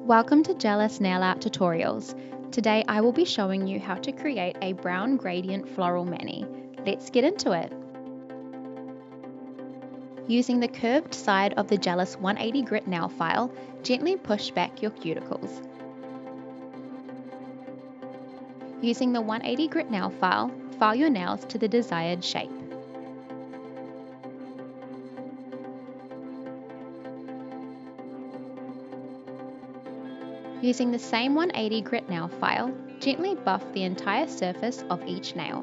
Welcome to Gelous Nail Art Tutorials. Today I will be showing you how to create a brown gradient floral mani. Let's get into it. Using the curved side of the Gelous 180 grit nail file, gently push back your cuticles. Using the 180 grit nail file your nails to the desired shape. Using the same 180 grit nail file, gently buff the entire surface of each nail.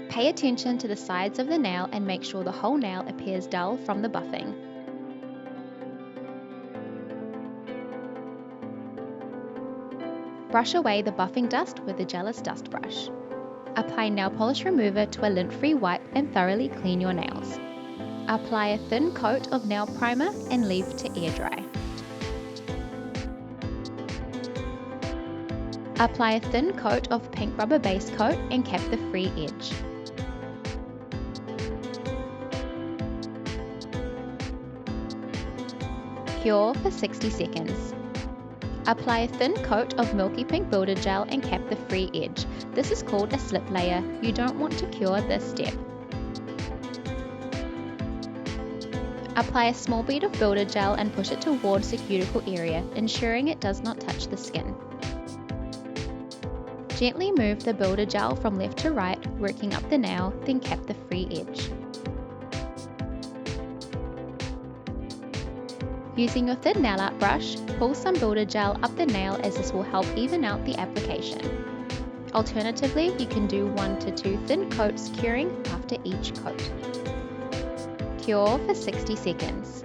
Pay attention to the sides of the nail and make sure the whole nail appears dull from the buffing. Brush away the buffing dust with the Gelous dust brush. Apply nail polish remover to a lint-free wipe and thoroughly clean your nails. Apply a thin coat of nail primer and leave to air dry. Apply a thin coat of pink rubber base coat and cap the free edge. Cure for 60 seconds. Apply a thin coat of milky pink builder gel and cap the free edge. This is called a slip layer. You don't want to cure this step. Apply a small bead of builder gel and push it towards the cuticle area, ensuring it does not touch the skin. Gently move the builder gel from left to right, working up the nail, then cap the free edge. Using your thin nail art brush, pull some builder gel up the nail as this will help even out the application. Alternatively, you can do 1 to 2 thin coats, curing after each coat. Cure for 60 seconds.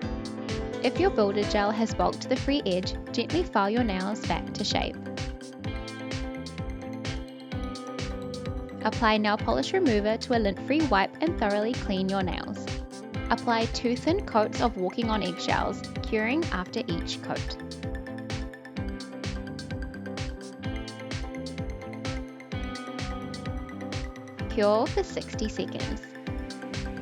If your builder gel has bulked the free edge, gently file your nails back to shape. Apply nail polish remover to a lint-free wipe and thoroughly clean your nails. Apply 2 thin coats of walking on eggshells, curing after each coat. Cure for 60 seconds.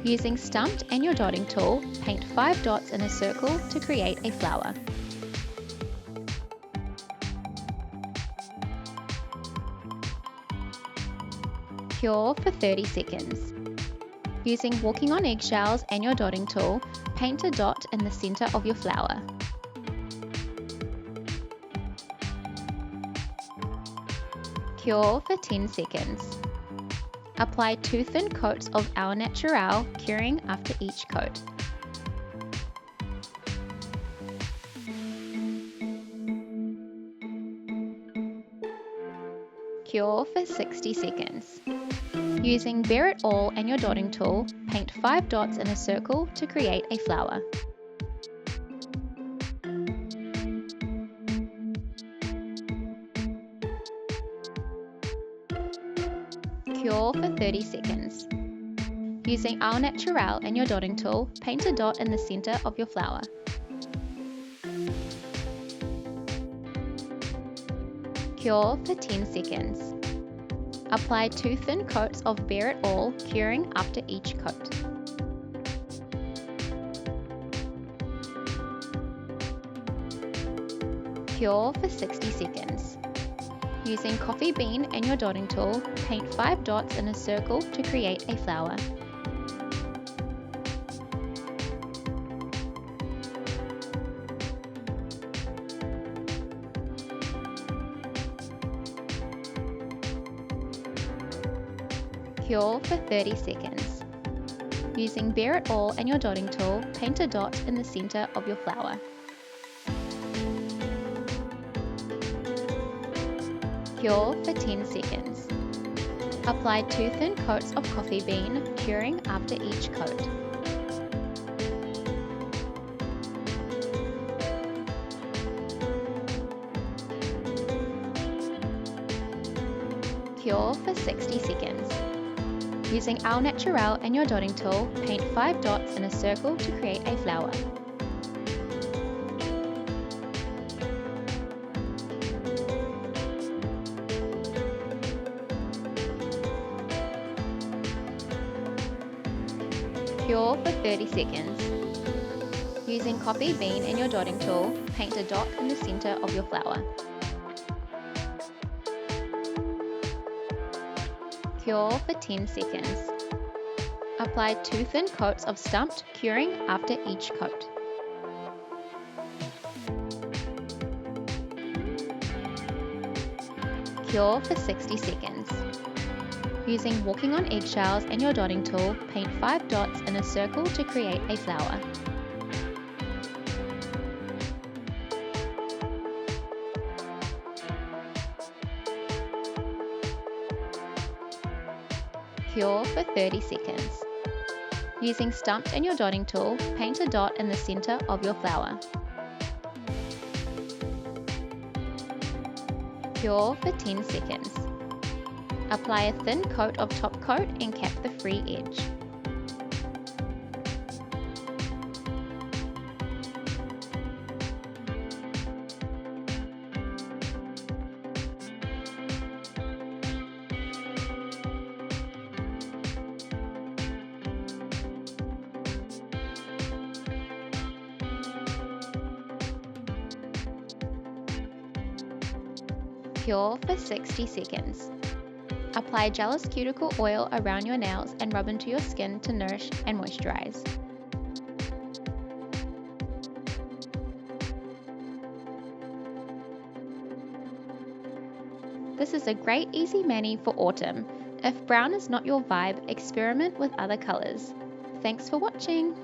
Using Stumped and your dotting tool, paint 5 dots in a circle to create a flower. Cure for 30 seconds. Using walking on eggshells and your dotting tool, paint a dot in the center of your flower. Cure for 10 seconds. Apply 2 thin coats of Au Naturel, curing after each coat. Cure for 60 seconds. Using Bare It All and your dotting tool, paint 5 dots in a circle to create a flower. Cure for 30 seconds. Using Au Naturel and your dotting tool, paint a dot in the center of your flower. Cure for 10 seconds. Apply 2 thin coats of Bare It All, curing after each coat. Cure for 60 seconds. Using coffee bean and your dotting tool, paint 5 dots in a circle to create a flower. Cure for 30 seconds. Using Bare It All and your dotting tool, paint a dot in the center of your flower. Cure for 10 seconds. Apply 2 thin coats of coffee bean, curing after each coat. Cure for 60 seconds. Using Au Naturel and your dotting tool, paint 5 dots in a circle to create a flower. Cure for 30 seconds. Using coffee bean in your dotting tool, paint a dot in the center of your flower. Cure for 10 seconds. Apply 2 thin coats of Stumped, curing after each coat. Cure for 60 seconds. Using Walking on Eggshells and your dotting tool, paint 5 dots in a circle to create a flower. Cure for 30 seconds. Using Stumped and your dotting tool, paint a dot in the center of your flower. Cure for 10 seconds. Apply a thin coat of top coat and cap the free edge. Cure for 60 seconds. Apply Gelous Cuticle Oil around your nails and rub into your skin to nourish and moisturize. This is a great easy mani for autumn. If brown is not your vibe, experiment with other colors. Thanks for watching!